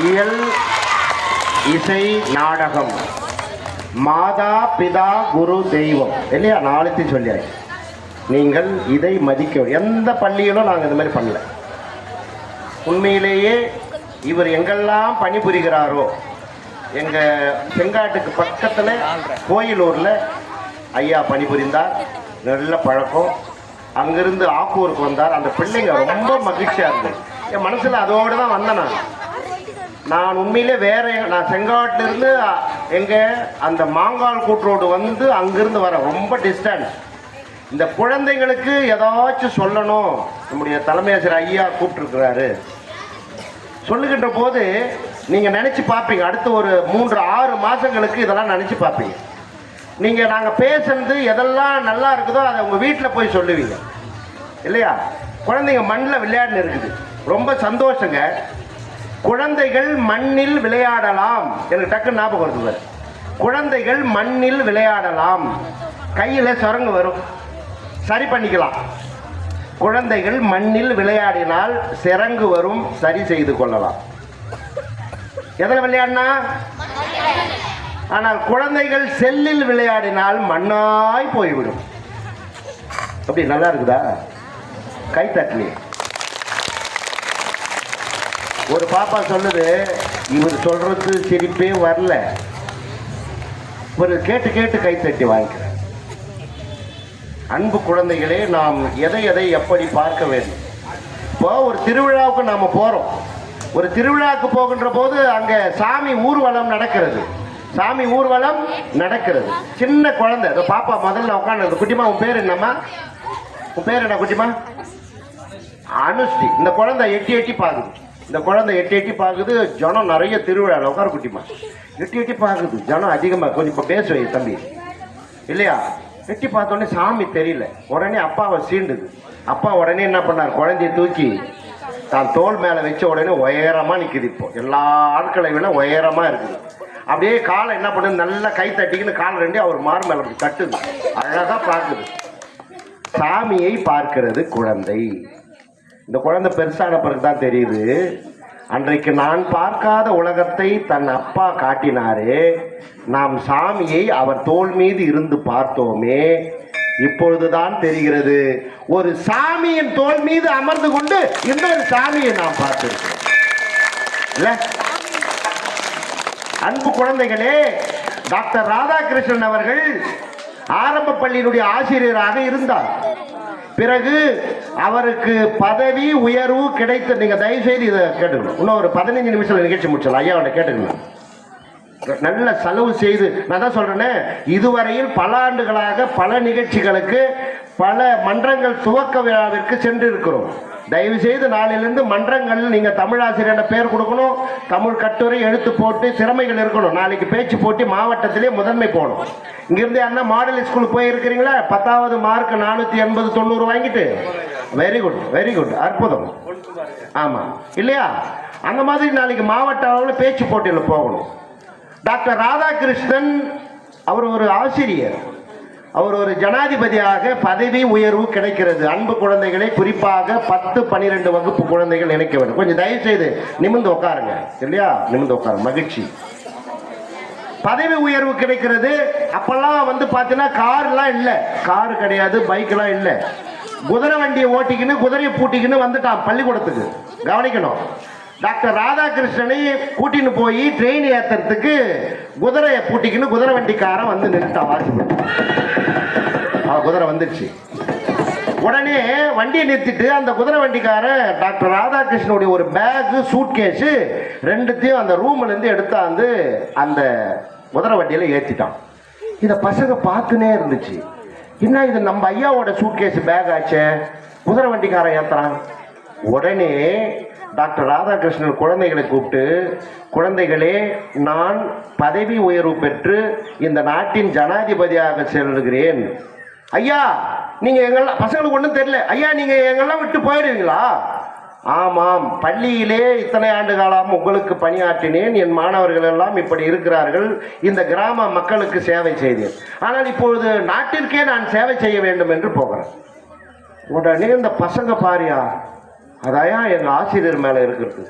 இயல் இசை நாடகம் மாதா பிதா குரு தெய்வம் இல்லையா, நாளைக்கு சொல்லியாச்சு. நீங்கள் இதை மதிக்க எந்த பள்ளியிலும் நாங்கள் இந்த மாதிரி பண்ணல. உண்மையிலேயே இவர் எங்கெல்லாம் பணிபுரிகிறாரோ, எங்கள் செங்காட்டுக்கு பக்கத்தில் கோயிலூரில் ஐயா பணிபுரிந்தார், நல்ல பழக்கம். அங்கிருந்து ஆக்கூருக்கு வந்தார். அந்த பிள்ளைங்க ரொம்ப மகிழ்ச்சியாக இருந்தது. என் மனசில் அதோடு தான் வந்தேன். நான் உண்மையிலே நான் செங்காட்டிலிருந்து எங்கள் அந்த மாங்கால் கூட்டுரோடு வந்து அங்கிருந்து வரேன், ரொம்ப டிஸ்டன்ஸ். இந்த குழந்தைங்களுக்கு ஏதாச்சும் சொல்லணும், நம்முடைய தலைமை ஆசிரியர் ஐயா கூப்பிட்டுருக்கிறாரு. சொல்லுகின்ற போது நீங்கள் நினச்சி பார்ப்பீங்க, அடுத்து ஒரு 3-6 மாதங்களுக்கு இதெல்லாம் நினச்சி பார்ப்பீங்க. நீங்கள் நாங்கள் பேசுறது எதெல்லாம் நல்லா இருக்குதோ அதை உங்கள் வீட்டில் போய் சொல்லுவீங்க இல்லையா. குழந்தைங்க மண்ணில் விளையாடுன்னு இருக்குது, ரொம்ப சந்தோஷங்க. குழந்தைகள் மண்ணில் விளையாடலாம், எனக்கு டக்குன்னு ஞாபகம் வருது. குழந்தைகள் மண்ணில் விளையாடலாம், கையில் சுரங்கு வரும், சரி பண்ணிக்கலாம். குழந்தைகள் மண்ணில் விளையாடினால் சிறங்கு வரும், சரி செய்து கொள்ளலாம். எதில் விளையாடினா? ஆனால் குழந்தைகள் செல்லில் விளையாடினால் மண்ணாய் போய்விடும். அப்படி நல்லா இருக்குதா? கை தட்டலி. ஒரு பாப்பா சொல்லுது, இவர் சொல்றது சிரிப்பே வரல, ஒரு கேட்டு கேட்டு கை தட்டி வாங்கிக்கிறேன். அன்பு குழந்தைகளே, நாம் எதை எதை எப்படி பார்க்க வேண்டும். இப்போ ஒரு திருவிழாவுக்கு நாம் போகிறோம். ஒரு திருவிழாவுக்கு போகின்ற போது அங்கே சாமி ஊர்வலம் நடக்கிறது. சாமி ஊர்வலம் நடக்கிறது. சின்ன குழந்தை பாப்பா முதல்ல உட்காந்து, குட்டிமா உன் பேர் என்னம்மா? உன் பேர் என்ன குட்டிமா? அனுஷ்டி. இந்த குழந்தை எட்டி எட்டி பார்க்குது. இந்த குழந்தை எட்டி எட்டி பார்க்குது. ஜனம் நிறைய திருவிழாவில் உட்கார. குட்டிமா எட்டி எட்டி பார்க்குது, ஜனம் அதிகமாக. கொஞ்சம் இப்போ பேசுவை தம்பி இல்லையா. எட்டி பார்த்தோன்னே சாமி தெரியல. உடனே அப்பாவை சீண்டுது. அப்பா உடனே என்ன பண்ணார், குழந்தைய தூக்கி தான் தோல் மேலே வச்ச உடனே உயரமாக நிற்குது. இப்போ எல்லா ஆட்களை விட உயரமாக இருக்குது. அப்படியே காலை என்ன பண்ணுது, நல்லா கை தட்டிக்கின்னு கால் ரெண்டு அவர் மார் மேலே அப்படி தட்டுது. அழகாக பார்க்குது. சாமியை பார்க்கிறது குழந்தை. இந்த குழந்தை பெருசான பிறகு தான் தெரியுது, அன்றைக்கு நான் பார்க்காத உலகத்தை தன் அப்பா காட்டினாரே, நாம் சாமியை அவர் தோள் மீது இருந்து பார்த்தோமே, இப்பொழுதுதான் தெரிகிறது ஒரு சாமியின் தோள் மீது அமர்ந்து கொண்டு இன்னொரு சாமியை நாம் பார்த்திருக்கிறோம் இல்ல. அன்பு குழந்தைகளே, டாக்டர் ராதாகிருஷ்ணன் அவர்கள் ஆரம்ப பள்ளியினுடைய ஆசிரியராக இருந்தார். பிறகு அவருக்கு பதவி உயர்வு கிடைத்து, நீங்க தயவு செய்து இதை கேட்டுக்கணும். இன்னும் ஒரு 15 நிமிஷம் நிகழ்ச்சி முடிச்சலாம். ஐயா அவனை கேட்டுக்கணும். நல்ல செலவு செய்து, நான் தான் சொல்றேனே, இதுவரையில் பல ஆண்டுகளாக பல நிகழ்ச்சிகளுக்கு பல மன்றங்கள் துவக்க விழாவிற்கு சென்று இருக்கிறோம். தயவு செய்து நாளிலிருந்து மன்றங்கள் நீங்க தமிழ் ஆசிரியர் பேர் கொடுக்கணும், தமிழ் கட்டுரை எழுத்து போட்டு திறமைகள் இருக்கணும். நாளைக்கு பேச்சு போட்டி மாவட்டத்திலே முதன்மை போகணும். இங்கிருந்து யாருன்னா மாடல் ஸ்கூலுக்கு போயிருக்கிறீங்களா? 10வது மார்க் 480-90 வாங்கிட்டு, வெரி குட் வெரி குட், அற்புதம். ஆமா இல்லையா? அந்த மாதிரி நாளைக்கு மாவட்ட அளவில் பேச்சு போட்டியில் போகணும். டாக்டர் ராதாகிருஷ்ணன் அவர் ஒரு ஆசிரியர், அவர் ஒரு ஜனாதிபதியாக பதவி உயர்வு கிடைக்கிறது. அன்பு குழந்தைகளை, குறிப்பாக 10-12 வகுப்பு குழந்தைகள் நினைக்க வேண்டும். கொஞ்சம் தயவு செய்து நிமிர்ந்து உட்காருங்க இல்லையா, நிமிர்ந்து உட்காருங்க. மகிழ்ச்சி. பதவி உயர்வு கிடைக்கிறது. அப்பெல்லாம் வந்து பார்த்தீங்கன்னா கார்லாம் இல்லை, காரு கிடையாது, பைக்கெல்லாம் இல்லை. குதிரை வண்டியை ஓட்டிக்கின்னு குதிரையை பூட்டிக்கின்னு வந்துட்டான் பள்ளிக்கூடத்துக்கு. கவனிக்கணும், டாக்டர் ராதாகிருஷ்ணனை கூட்டின்னு போய் ட்ரெயின் ஏற்றுறதுக்கு குதிரையை பூட்டிக்கின்னு குதிரை வண்டிக்காரன் வந்து நின்றுட்டான். வாசிப்பட்டு குதிரை வந்துடுச்சு. உடனே வண்டியை நிறுத்திட்டு அந்த குதிரை வண்டிக்காரன் டாக்டர் ராதாகிருஷ்ணனுடைய ஒரு பேகு, சூட்கேஸு ரெண்டுத்தையும் அந்த ரூம்லேருந்து எடுத்தாந்து அந்த குதிரை வண்டியில் ஏற்றிட்டான். இதை பசங்க பார்த்துனே இருந்துச்சு. என்ன இது நம்ம ஐயாவோட சூட்கேஸ் பேக் ஆச்சே, குதிரை வண்டிக்காரன் ஏற்றுறான். உடனே டாக்டர் ராதாகிருஷ்ணன் குழந்தைகளை கூப்பிட்டு, குழந்தைகளே, நான் பதவி உயர்வு பெற்று இந்த நாட்டின் ஜனாதிபதியாக செல்கிறேன். ஐயா நீங்க எங்கெல்லாம், பசங்களுக்கு ஒன்றும் தெரியல, ஐயா நீங்க எங்கெல்லாம் விட்டு போயிடுவீங்களா? ஆமாம், பள்ளியிலே இத்தனை ஆண்டு காலம் உங்களுக்கு பணியாற்றினேன், என் மாணவர்கள் எல்லாம் இப்படி இருக்கிறார்கள், இந்த கிராம மக்களுக்கு சேவை செய்தேன், ஆனால் இப்பொழுது நாட்டிற்கே நான் சேவை செய்ய வேண்டும் என்று போகிறேன். உடனே இந்த பசங்க பாரியா, அதாயா எங்கள் ஆசிரியர் மேலே இருக்கிறது,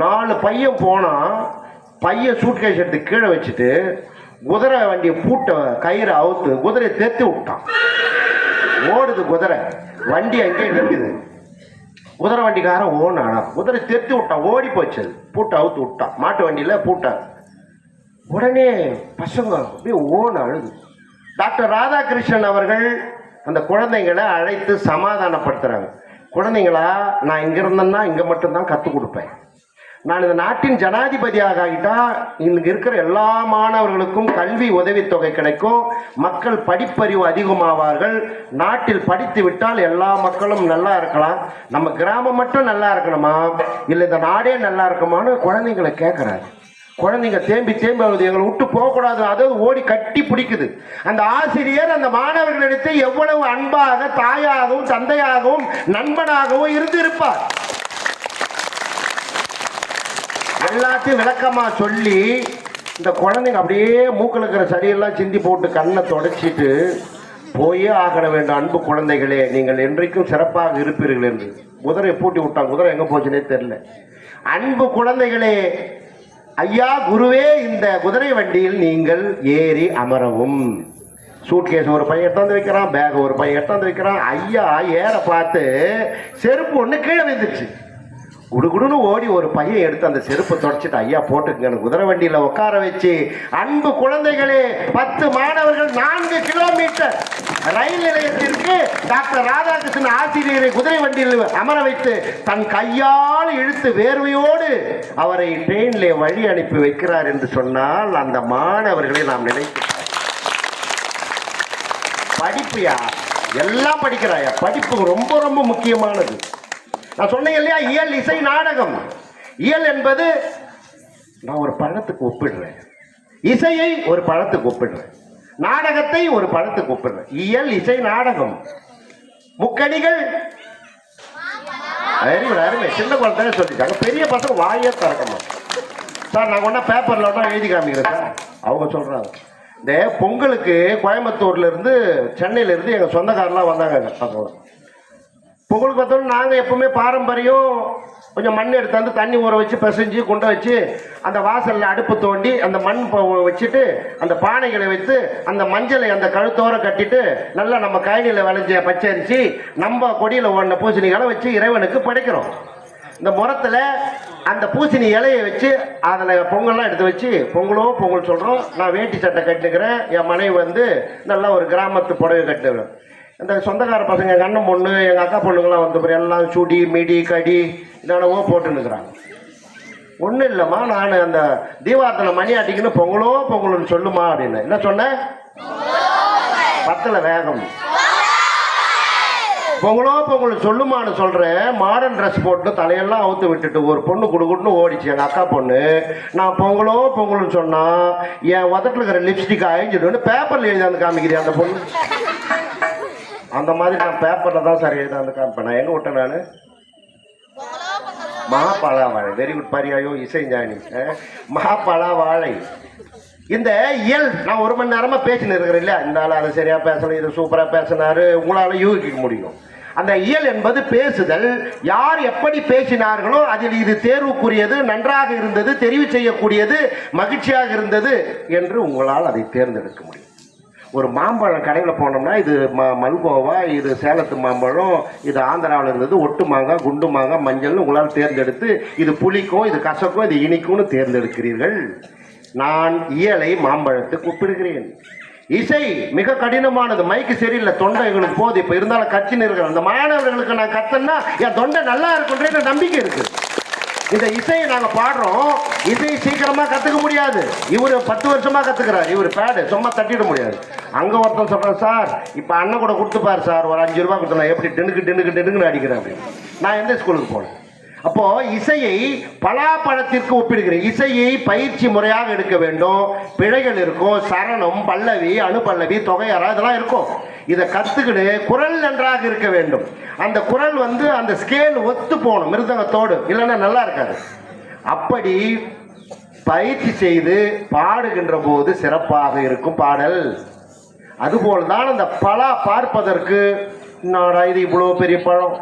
4 பையன் போனான். பையன் சூட்கேஸ் எடுத்து கீழே வச்சுட்டு குதிரை வண்டியை பூட்ட கயிறு அவுத்து குதிரையை தேர்த்தி விட்டான். ஓடுது குதிரை, வண்டி அங்கேயே நிற்குது. குதிரை வண்டிக்காரன் ஓனானா, குதிரை தேர்த்தி விட்டான், ஓடி போச்சு. பூட்டை அவுத்து விட்டான், மாட்டு வண்டியில் பூட்டான். உடனே பசங்க அப்படியே ஓன அழுது. டாக்டர் ராதாகிருஷ்ணன் அவர்கள் அந்த குழந்தைங்களை அழைத்து சமாதானப்படுத்துறாங்க. குழந்தைங்களா, நான் இங்க இருந்தேன்னா இங்க மட்டும்தான் கற்றுக் கொடுப்பேன். நான் இந்த நாட்டின் ஜனாதிபதியாக ஆகிட்டா இங்க இருக்கிற எல்லா மாணவர்களுக்கும் கல்வி உதவித்தொகை கிடைக்கும், மக்கள் படிப்பறிவு அதிகமாவார்கள். நாட்டில் படித்து விட்டால் எல்லா மக்களும் நல்லா இருக்கலாம். நம்ம கிராமம் மட்டும் நல்லா இருக்கணுமா, இல்லை இந்த நாடே நல்லா இருக்குமான்னு குழந்தைங்களை கேட்குறாரு. குழந்தைங்க தேம்பி தேம்பி ஆகுது, எங்களை விட்டு போகக்கூடாது, அதாவது ஓடி கட்டி பிடிக்குது. அந்த ஆசிரியர் அந்த மாணவர்களிடத்தை எவ்வளவு அன்பாக, தாயாகவும் தந்தையாகவும் நண்பனாகவும் இருந்து இருப்பார். எல்லாத்தையும் விளக்கமா சொல்லி இந்த குழந்தைங்க அப்படியே மூக்கில் இருக்கிற சரியெல்லாம் சிந்தி போட்டு கண்ணை தொடச்சிட்டு போயே ஆக வேண்டும். அன்பு குழந்தைகளே, நீங்கள் என்றைக்கும் சிறப்பாக இருப்பீர்கள் என்று குதிரையை பூட்டி விட்டான். குதிரை எங்க போச்சுன்னே தெரியல. அன்பு குழந்தைகளே, ஐயா குருவே, இந்த குதிரை வண்டியில் நீங்கள் ஏறி அமரவும். சூட்கேஸ் ஒரு பையன் எடுத்தாந்து வைக்கிறான், பேக் ஒரு பையன் எடுத்தாந்து வைக்கிறான். ஐயா ஏற பார்த்து செருப்பு ஒன்று கீழே விழுந்துச்சு. குடுகுடுன்னு ஓடி ஒரு பையன் எடுத்து அந்த செருப்பை தொடச்சிட்டு, ஐயா போட்டுக்கங்க, குதிரை வண்டியில் உட்கார வச்சு, அன்பு குழந்தைகளே, 10 மாணவர்கள் 4 கிலோமீட்டர் ரயில் நிலையத்திற்கு டாக்டர் ராதாகிருஷ்ணன் ஆசிரியரை குதிரை வண்டியில் அமர வைத்து தன் கையால் இழுத்து வேர்வையோடு அவரை ட்ரெயினிலே வழி அனுப்பி வைக்கிறார் என்று சொன்னால் அந்த மாணவர்களை நாம் நினைக்கிறோம். படிப்பியா எல்லாம் படிக்கிறாயா, படிப்பு ரொம்ப ரொம்ப முக்கியமானது. நான் சொன்னேன் இல்லையா, இயல் இசை நாடகம். இயல் என்பது நான் ஒரு பழத்துக்கு ஒப்பிடுறேன், இசையை ஒரு பழத்துக்கு ஒப்பிடுறேன், நாடகத்தை ஒரு பழத்துக்கு ஒப்பிடுறேன். இயல் இசை நாடகம் முக்கணிகள். அருமை, சின்ன குழந்தை சொல்லிட்டாங்க. பெரிய பசங்க வாயே திறக்கணும். சார் நான் ஒன்றா பேப்பரில் ஒன்றா எழுதி காமிக்கிறேன் சார். அவங்க சொல்கிறாங்க, இந்த பொங்கலுக்கு கோயம்புத்தூர்ல இருந்து சென்னையில இருந்து எங்கள் சொந்தக்காரெலாம் வந்தாங்க பசங்க. பொங்கலுக்கு பார்த்தோம்னா நாங்கள் எப்பவுமே பாரம்பரியம், கொஞ்சம் மண் எடுத்தாந்து தண்ணி ஊற வச்சு பிசைஞ்சு கொண்டு வச்சு அந்த வாசலில் அடுப்பு தோண்டி அந்த மண் வச்சுட்டு அந்த பானைகளை வைத்து அந்த மஞ்சளை அந்த கழுத்தோரை கட்டிட்டு நல்லா நம்ம கழனியில் விளைஞ்ச பச்சரிசி நம்ம கொடியில் ஓடின பூசணிகளை வச்சு இறைவனுக்கு படைக்கிறோம். இந்த முறத்தில் அந்த பூசணி இலையை வச்சு அதில் பொங்கல்லாம் எடுத்து வச்சு பொங்கல் சொல்கிறோம். நான் வேட்டி சட்டை கட்டினுக்கிறேன், என் மனைவி வந்து நல்லா ஒரு கிராமத்து புடவை கட்டுவேன். இந்த சொந்தக்கார பசங்க, எங்கள் அண்ணன் பொண்ணு, எங்கள் அக்கா பொண்ணுங்களாம் வந்து எல்லாம் சுடி மிடி கடி என்னென்னவோ போட்டுன்னுக்குறாங்க. ஒன்றும் இல்லைம்மா, நான் அந்த தீபார்த்தனை மணி ஆட்டிக்குன்னு பொங்கலுன்னு சொல்லுமா அப்படின்னு. என்ன சொன்னேன்? 10ல் வேகம். பொங்கல் சொல்லுமான்னு சொல்கிறேன். மாடர்ன் ட்ரெஸ் போட்டு தலையெல்லாம் அவுத்து விட்டுட்டு ஒரு பொண்ணு குடுக்குன்னு ஓடிச்சு, எங்கள் அக்கா பொண்ணு. நான் பொங்கல்னு சொன்னால் என் உதட்டில் இருக்கிற லிப்ஸ்டிக் அழிஞ்சிட்டு பேப்பரில் எழுதாந்து காமிக்கிறேன் அந்த பொண்ணு. அந்த மாதிரி நான் பேப்பரில் தான் சார் எழுதாந்து காமிப்பேன். நான் எங்கே விட்டேன்? நான் மகாபாலா வாழை. வெரி குட் பரியாயோ இசைஞானி. மகாபாலா வாழை. இந்த இயல் நான் 1 மணி நேரமாக பேசின்னு இருக்கிறேன் இல்லையா, இந்த ஆள் அதை சரியாக பேசணும், இது சூப்பராக பேசினாரு, உங்களால் யூகிக்க முடியும். அந்த இயல் என்பது பேசுதல். யார் எப்படி பேசினார்களோ அதில் இது தேர்வுக்குரியது, நன்றாக இருந்தது, தெரிவு செய்யக்கூடியது, மகிழ்ச்சியாக இருந்தது என்று உங்களால் அதை தேர்ந்தெடுக்க முடியும். ஒரு மாம்பழம் கடையில் போனோம்னா இது மல்கோவா, இது சேலத்து மாம்பழம், இது ஆந்திராவில் இருந்தது, ஒட்டு மாங்காய், குண்டு மாங்காய், மஞ்சள்னு உங்களால் தேர்ந்தெடுத்து இது புளிக்கும், இது கசக்கும், இது இனிக்கும்னு தேர்ந்தெடுக்கிறீர்கள். நான் இயலை மாம்பழத்துக்கு ஒப்பிடுகிறேன். இசை மிக கடினமானது. மைக்கு சரியில்லை, தொண்டை எங்களுக்கு போகுது, இப்போ இருந்தாலும் கத்தின்னு இருக்கிறேன். அந்த மாணவர்களுக்கு நான் கத்தன்னா என் தொண்டை நல்லா இருக்குன்ற நம்பிக்கை இருக்கு. இந்த இசையை நாங்கள் பாடுறோம், இசையை சீக்கிரமாக கற்றுக்க முடியாது. இவர் 10 வருஷமாக கற்றுக்கிறார். இவர் பேடு சும்மா தட்டிட முடியாது. அங்கே ஒருத்தன் சொல்கிறேன், சார் இப்போ அண்ணன் கூட கொடுத்துப்பார் சார், ஒரு 5 ரூபா கொடுத்தா எப்படி டெனுக்குன்னு அடிக்கிறேன் அப்படின்னு. நான் எந்த ஸ்கூலுக்கு போனேன்? அப்போ இசையை பலாப்பழத்திற்கு ஒப்பிடுகிறேன். இசையை பயிற்சி முறையாக எடுக்க வேண்டும். பிழைகள் இருக்கும், சரணம், பல்லவி, அணுபல்லவி, தொகையறா இதெல்லாம் இருக்கும். இதை கற்றுக்கிட்டு குரல் நன்றாக இருக்க வேண்டும். அந்த குரல் வந்து அந்த ஸ்கேல் ஒத்து போகணும் மிருதங்கத்தோடு, இல்லைன்னா நல்லா இருக்காது. அப்படி பயிற்சி செய்து பாடுகின்ற போது சிறப்பாக இருக்கும் பாடல். அதுபோல்தான் அந்த பலா பார்ப்பதற்கு, இது இவ்வளோ பெரிய பழம்,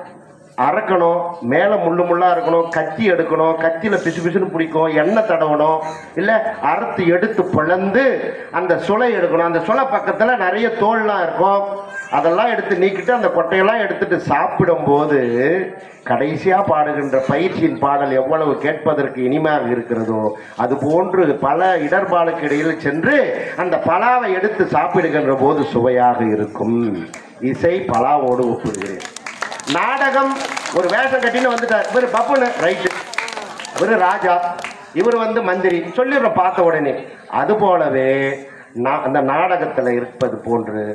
அறக்கணும், மேலே முள்ளா இருக்கணும், கத்தி எடுக்கணும், கத்தியில் பிசு பிசுன்னு பிடிக்கும், எண்ணெய் தடவணும், இல்லை அறுத்து எடுத்து பிளந்து அந்த சுளை எடுக்கணும். அந்த சுளை பக்கத்தில் நிறைய தோல்லாம் இருக்கும், அதெல்லாம் எடுத்து நீக்கிட்டு அந்த கொட்டையெல்லாம் எடுத்துட்டு சாப்பிடும்போது கடைசியாக பாடுகின்ற பயிற்சியின் பாடல் எவ்வளவு கேட்பதற்கு இனிமையாக இருக்கிறதோ அது போன்று பல இடர்பாடுக்கு இடையில் சென்று அந்த பலாவை எடுத்து சாப்பிடுகின்ற போது சுவையாக இருக்கும். இசை பலாவோடு ஒப்பிடுகிறேன். நாடகம் ஒரு வேஷம் கட்டின்னு வந்துட்டார், இவர் பப்புனு ரைட்டு, இவர் ராஜா, இவர் மந்திரி சொல்லிடுறோம் பார்த்த உடனே. அது போலவே அந்த நாடகத்தில் இருப்பது போன்று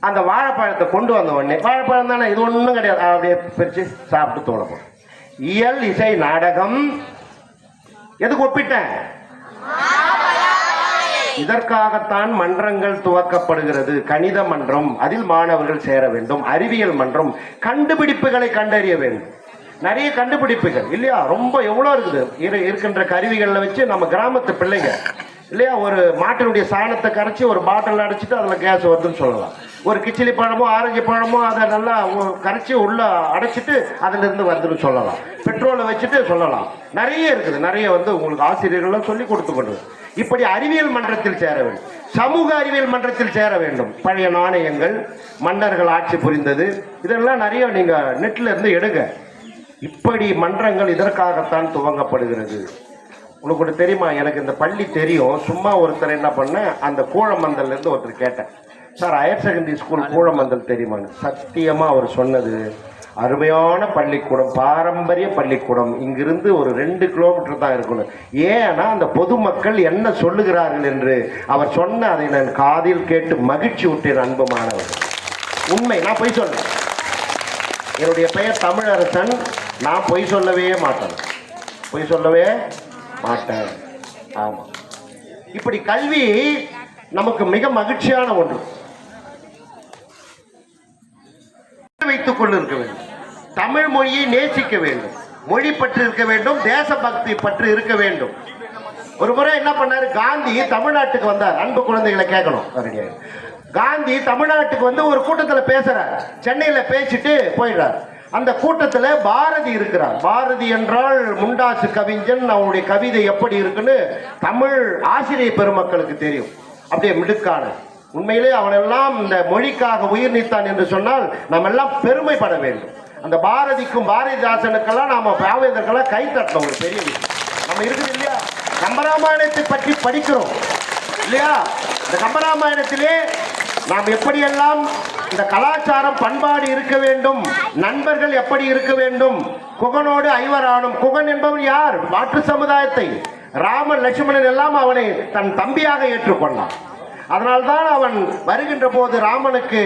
அந்த வாழைப்பழத்தை கொண்டு வந்த உடனே, வாழைப்பழம் தானே இது ஒன்றும் கிடையாது, அப்படியே பிரித்து சாப்பிட்டு தோணப்போம். இயல் இசை நாடகம் எதுக்கு ஒப்பிட்டேன்? இதற்காகத்தான் மன்றங்கள் துவக்கப்படுகிறது. கணித மன்றம், அதில் மாணவர்கள் சேர வேண்டும். அறிவியல் மன்றம், கண்டுபிடிப்புகளை கண்டறிய வேண்டும். நிறைய கண்டுபிடிப்புகள் இல்லையா, ரொம்ப எவ்வளோ இருக்குது இருக்கின்ற கருவிகளில் வச்சு நம்ம கிராமத்து பிள்ளைங்க இல்லையா, ஒரு மாட்டினுடைய சாணத்தை கரைச்சி ஒரு பாட்டில் அடைச்சிட்டு அதில் கேஸ் வருதுன்னு சொல்லலாம். ஒரு கிச்சிலி பழமோ ஆரஞ்சு பழமோ அதை நல்லா கரைச்சி உள்ள அடைச்சிட்டு அதிலிருந்து வருதுன்னு சொல்லலாம். பெட்ரோலை வச்சுட்டு சொல்லலாம். நிறைய இருக்குது, நிறைய உங்களுக்கு ஆசிரியர்களும் சொல்லி கொடுத்து கொண்டு. இப்படி அறிவியல் மன்றத்தில் சேர வேண்டும், சமூக அறிவியல் மன்றத்தில் சேர வேண்டும். பழைய நாணயங்கள், மன்னர்கள் ஆட்சி புரிந்தது, இதெல்லாம் நிறைய நீங்க நெட்ல இருந்து எடுங்க. இப்படி மன்றங்கள் இதற்காகத்தான் துவங்கப்படுகிறது. உங்களுக்கு தெரியுமா, எனக்கு இந்த பள்ளி தெரியும். சும்மா ஒருத்தர் என்ன பண்ண, அந்த கூழமந்தல் இருந்து ஒருத்தர் கேட்டேன், sir higher secondary school Koozhamandal தெரியுமான்னு. சத்தியமா அவர் சொன்னது அருமையான பள்ளிக்கூடம், பாரம்பரிய பள்ளிக்கூடம், இங்கிருந்து ஒரு 2 கிலோமீட்டர் தான் இருக்கணும். ஏன்னா அந்த பொதுமக்கள் என்ன சொல்லுகிறார்கள் என்று அவர் சொன்ன அதை நான் காதில் கேட்டு மகிழ்ச்சி விட்டேன். அன்பு மாணவர், உண்மை, நான் பொய் சொல்றேன். என்னுடைய பெயர் தமிழரசன், நான் பொய் சொல்லவே மாட்டேன், பொய் சொல்லவே மாட்டேன். ஆமா, இப்படி கல்வி நமக்கு மிக மகிழ்ச்சியான ஒன்று. வைத்துக் கொண்டு இருக்க வேண்டும், தமிழ் மொழியை நேசிக்க வேண்டும், மொழி பற்று இருக்க வேண்டும், தேசபக்தி பற்று இருக்க வேண்டும். ஒரு முறை என்ன பண்ணாரு, காந்தி தமிழ்நாட்டுக்கு வந்தார். அன்பு குழந்தைகளை கேட்கணும், காந்தி தமிழ்நாட்டுக்கு ஒரு கூட்டத்தில் பேசுறார். சென்னையில பேசிட்டு போயிடுறார். அந்த கூட்டத்தில் பாரதி இருக்கிறார். பாரதி என்றால் முண்டாசு கவிஞன், அவனுடைய கவிதை எப்படி இருக்குன்னு தமிழ் ஆசிரியர் பெருமக்களுக்கு தெரியும். அப்படியே மிடுக்கான, உண்மையிலே அவனெல்லாம் இந்த மொழிக்காக உயிர் நீத்தான் என்று சொன்னால் நம்ம எல்லாம் பெருமைப்பட வேண்டும். அந்த பாரதிக்கும் பாரதிதாசனுக்கெல்லாம் நாம பாவேந்தர்களாம் கை தட்டணும், ஒரு பெரிய விஷயம். நம்ம இருக்குது இல்லையா, கம்பராமாயணத்தை பற்றி படிக்கிறோம் இல்லையா, இந்த கம்பராமாயணத்திலே நாம் எப்படியெல்லாம் இந்த கலாச்சாரம் பண்பாடு இருக்க வேண்டும், நண்பர்கள் எப்படி இருக்க வேண்டும். குகனோடு ஐவரானும், குகன் என்பவன் யார், மாற்று சமுதாயத்தை, ராமன் லட்சுமணன் எல்லாம் அவனை தன் தம்பியாக ஏற்றுக்கொண்டான். அதனால்தான் அவன் வருகின்ற போது ராமனுக்கு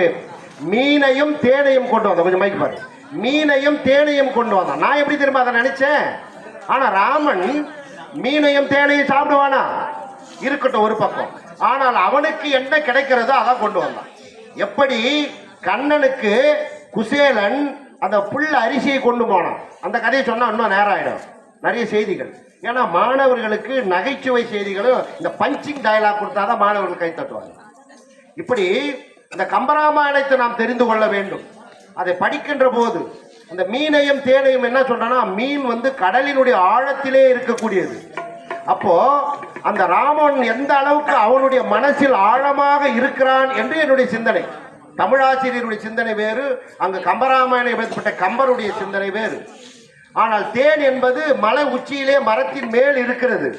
மீனையும் தேனையும் கொண்டு வந்தான். கொஞ்சம் மைக் பாரு, மீனையும் தேனையும் கொண்டு வந்தான். நான் எப்படி திரும்ப அதை நினைச்சேன், ஆனா ராமன் மீனையும் தேனையும் சாப்பிடுவானா, இருக்கட்டும் ஒரு பக்கம். ஆனால் அவனுக்கு என்ன கிடைக்கிறதோ அதான் கொண்டு வந்தான். எப்படி கண்ணனுக்கு குசேலன் அந்த புல் அரிசியை கொண்டு போனான், அந்த கதையை சொன்னா இன்னும் நேரம் ஆயிடும். நிறைய செய்திகள், ஏன்னா மாணவர்களுக்கு நகைச்சுவை செய்திகளும் இந்த பஞ்சிங் டயலாக் கொடுத்தாதான் மாணவர்கள் கை தட்டுவாங்க. இப்படி இந்த கம்பராமாயணத்தை நாம் தெரிந்து கொள்ள வேண்டும். அதை படிக்கின்ற போது அந்த மீனையும் தேனையும் என்ன சொல்றனா, மீன் கடலினுடைய ஆழத்திலே இருக்கக்கூடியது. அப்போ அந்த ராமன் எந்த அளவுக்கு அவனுடைய மனசில் ஆழமாக இருக்கிறான் என்று என்னுடைய சிந்தனை. தமிழாசிரியருடைய சிந்தனை வேறு, அங்கு கம்பராமாயணம் எழுதப்பட்ட கம்பருடைய சிந்தனை வேறு. ஆனால் தேன் என்பது மலை உச்சியிலே மரத்தின் மேல் இருக்கிறது,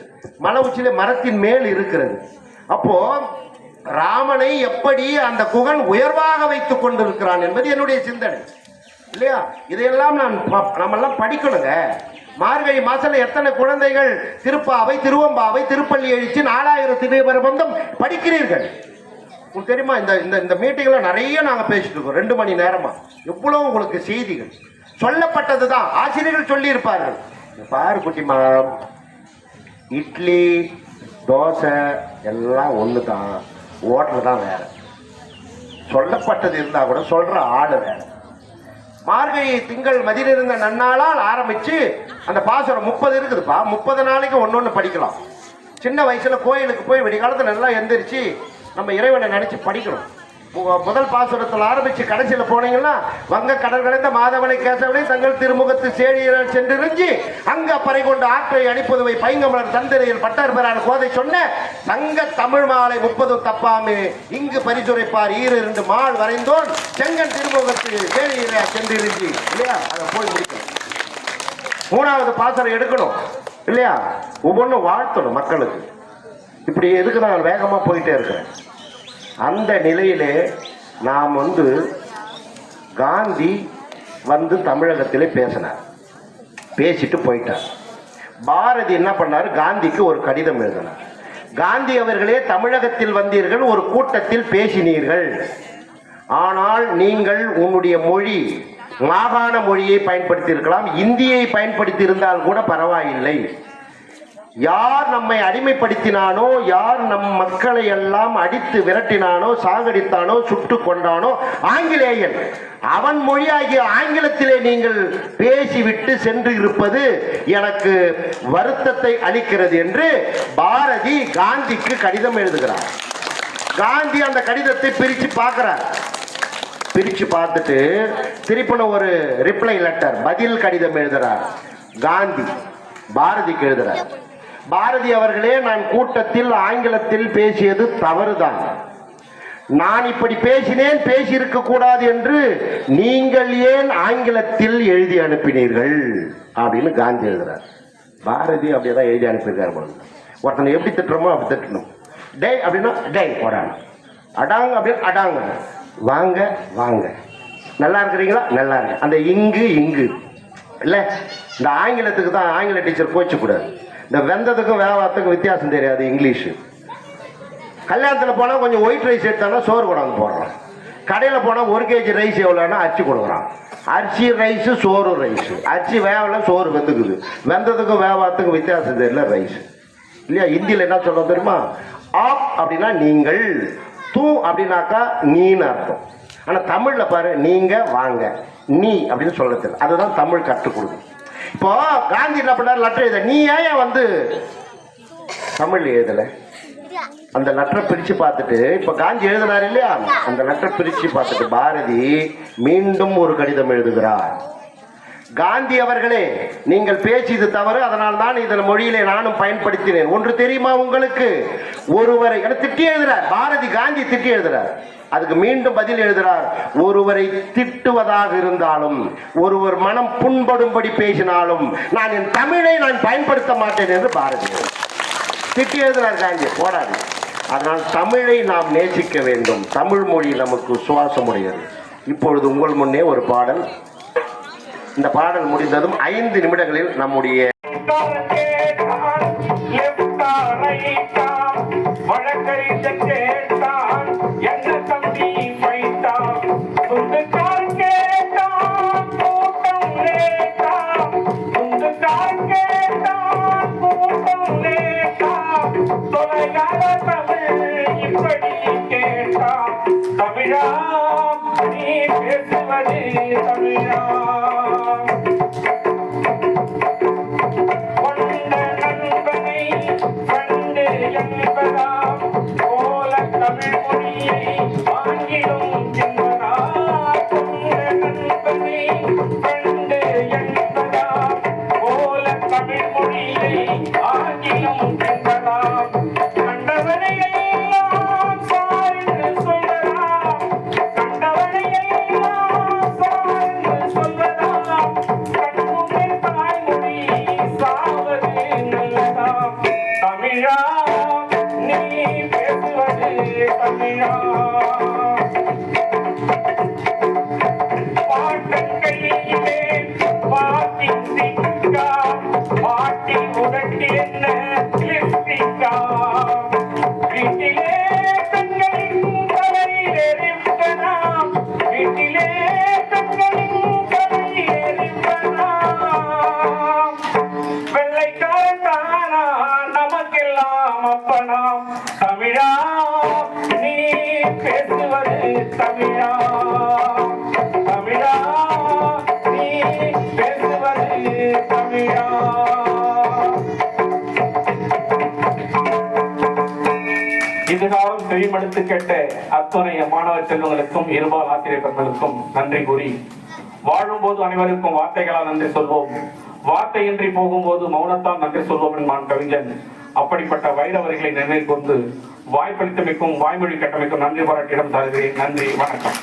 மலை உச்சியிலே மரத்தின் மேல் இருக்கிறது. அப்போ ராமனை எப்படி அந்த குகன் உயர்வாக வைத்துக் கொண்டிருக்கிறான் என்பது என்னுடைய சிந்தனை இல்லையா. இதையெல்லாம் நம்மெல்லாம் படிக்கணுங்க. மார்கழி மாசத்துல எத்தனை குழந்தைகள் திருப்பாவை, திருவம்பாவை, திருப்பள்ளி எழுச்சி, 4000 திவ்யபிரபந்தம் படிக்கிறீர்கள். உங்களுக்கு தெரியுமா, இந்த மீட்டிங்ல நிறைய நாங்க பேசிட்டு இருக்கோம் 2 மணி நேரமா. எவ்வளவு உங்களுக்கு செய்திகள் சொல்லப்பட்டதுதான், ஆசிரியர்கள் சொல்லி இருப்பார்கள். பாரு குட்டிமா, இட்லி தோசை எல்லாம் ஒன்று தான், ஓட்டல் தான் வேற. சொல்லப்பட்டது இருந்தா கூட சொல்ற ஆடு வேற. மார்கழி திங்கள் மதியிலிருந்த நன்னாளால் ஆரம்பிச்சு அந்த பாசுரம் 30 இருக்குதுப்பா. 30 நாளைக்கு ஒன்னொன்னு படிக்கலாம். சின்ன வயசுல கோயிலுக்கு போய் விடிகாலத்தில் நல்லா எந்திரிச்சு நம்ம இறைவனை நினைச்சு படிக்கணும். முதல் பாசுரத்தில் ஆரம்பிச்சு கடைசியில போனீங்கன்னா வங்க கடல் கலைந்த மாதவனை கேசவனை தங்கள் திருமுகத்து சேழியர் சென்றிருஞ்சி அங்க பறை கொண்டு ஆற்றை அடிப்பதுவை பைங்கமலர் தந்திரையில் பட்டர் பெறான கோதை சொன்ன சங்க தமிழ் மாலை 30 தப்பாமே இங்கு பரிசுரைப்பார் ஈரிரண்டு மால் வரைந்தோன் செங்கன் திருமுகத்து சேழியர சென்றிருஞ்சி இல்லையா? அதை போய் முடிக்கணும். மூணாவது பாசுரம் எடுக்கணும் இல்லையா? ஒவ்வொன்றும் வாழ்த்தணும் மக்களுக்கு. இப்படி எதுக்கு நான் வேகமா போயிட்டே இருக்கிறேன்? அந்த நிலையிலே நாம் காந்தி தமிழகத்திலே பேசினார், பேசிட்டு போயிட்டார். பாரதி என்ன பண்ணார்? காந்திக்கு ஒரு கடிதம் எழுதினார். காந்தி அவர்களே, தமிழகத்தில் வந்தீர்கள், ஒரு கூட்டத்தில் பேசினீர்கள், ஆனால் நீங்கள் உன்னுடைய மொழி மாகாண மொழியை பயன்படுத்தி இருக்கலாம், இந்தியை பயன்படுத்தி இருந்தால் கூட பரவாயில்லை. யார் நம்மை அடிமைப்படுத்தினானோ, யார் நம் மக்களை எல்லாம் அடித்து விரட்டினானோ, சாகடித்தானோ, சுட்டு கொண்டானோ ஆங்கிலேயன், அவன் மொழியாகிய ஆங்கிலத்திலே நீங்கள் பேசிவிட்டு சென்று இருப்பது எனக்கு வருத்தத்தை அளிக்கிறது என்று பாரதி காந்திக்கு கடிதம் எழுதுகிறார். காந்தி அந்த கடிதத்தை பிரித்து பார்க்கிறார். பிரித்து பார்த்துட்டு திருப்பின ஒரு ரிப்ளை லெட்டர், பதில் கடிதம் எழுதுகிறார். காந்தி பாரதிக்கு எழுதுகிறார். பாரதி அவர்களே, நான் கூட்டத்தில் ஆங்கிலத்தில் பேசியது தவறுதான். நான் இப்படி பேசினேன், பேசியிருக்க கூடாது என்று நீங்கள் ஏன் ஆங்கிலத்தில் எழுதி அனுப்பினீர்கள் அப்படின்னு காந்தி எழுதுறார். பாரதி அப்படியேதான் எழுதி அனுப்பியிருக்காரு. ஒருத்தனை எப்படி திட்டுறோமோ அப்படி திட்டணும். டே அப்படின்னா டே போடாங்க, அடாங்க அப்படின்னு அடாங்க, வாங்க வாங்க, நல்லா இருக்கிறீங்களா, நல்லா இருக்கு. அந்த இங்கு இங்கு இல்லை, இந்த ஆங்கிலத்துக்கு தான் ஆங்கில டீச்சர் கோச்சக்கூடாது. இந்த வெந்ததுக்கும் வேவாத்துக்கும் வித்தியாசம் தெரியாது இங்கிலீஷு. கல்யாணத்தில் போனால் கொஞ்சம் ஒயிட் ரைஸ் எடுத்தாங்கன்னா சோறு கொண்டாந்து போடுறான். கடையில் போனால் 1 kg ரைஸ் எவ்வளோன்னா அரிசி கொடுக்குறான். அரிசி ரைஸு, சோறு ரைஸு. அரிசி வேவலை, சோறு வெந்துக்குது. வெந்ததுக்கும் வேவாத்துக்கும் வித்தியாசம் தெரியல ரைஸ் இல்லையா? ஹிந்தியில் என்ன சொல்ல தெரியுமா? ஆப் அப்படின்னா நீங்கள், தூ அப்படின்னாக்கா நீன்னு அர்த்தம். ஆனால் தமிழில் பாரு, நீங்கள் வாங்க, நீ அப்படின்னு சொல்ல தெரியல. அதுதான் தமிழ் கற்றுக் கொடுக்கும். இப்போ காந்தி என்ன பண்ணார்? லெட்டர் எழுத, நீ ஏன் தமிழ் எழுதலை? அந்த லெட்டரை பிரித்து பார்த்துட்டு, இப்போ காந்தி எழுதினார் இல்லையா, அந்த லெட்டரை பிரித்து பார்த்துட்டு பாரதி மீண்டும் ஒரு கடிதம் எழுதுகிறார். காந்தி அவர்களே, நீங்கள் பேசியது தவறு, அதனால் தான் இதன் மொழியிலே நானும் பயன்படுத்தினேன். ஒன்று தெரியுமா உங்களுக்கு? ஒருவரை திட்டி எழுதுறார் பாரதி. காந்தி திட்டி எழுதுறார். அதுக்கு மீண்டும் பதில் எழுதுறார். ஒருவரை திட்டுவதாக இருந்தாலும், ஒருவர் மனம் புண்படும்படி பேசினாலும் நான் என் தமிழை நான் பயன்படுத்த மாட்டேன் என்று பாரதி திட்டி எழுதுறார். காந்தி போடாது. அதனால் தமிழை நாம் நேசிக்க வேண்டும். தமிழ் மொழி நமக்கு சுவாசமுடையது. இப்பொழுது உங்கள் முன்னே ஒரு பாடல். இந்த பாடல் முடிந்ததும் 5 நிமிடங்களில் நம்முடைய தமிழா நீ பேசுவது தமிழா இதுதான் செவிமடுத்து கேட்ட அத்துணை மாணவ செல்வங்களுக்கும் இருபால் ஆசிரியர் பெண்களுக்கும் நன்றி கூறி வாழும்போது அனைவருக்கும் வார்த்தைகளால் நன்றி சொல்வோம், வார்த்தையின்றி போகும்போது மௌனத்தால் நன்றி சொல்வோம் என்பான் கவிஞன். அப்படிப்பட்ட வைரவர்களை நினைவு கொண்டு வாய்ப்பளித்தமைக்கும் வாய்மொழி கட்டமைக்கும் நன்றி பாராட்டிடம் தருகிறேன். நன்றி, வணக்கம்.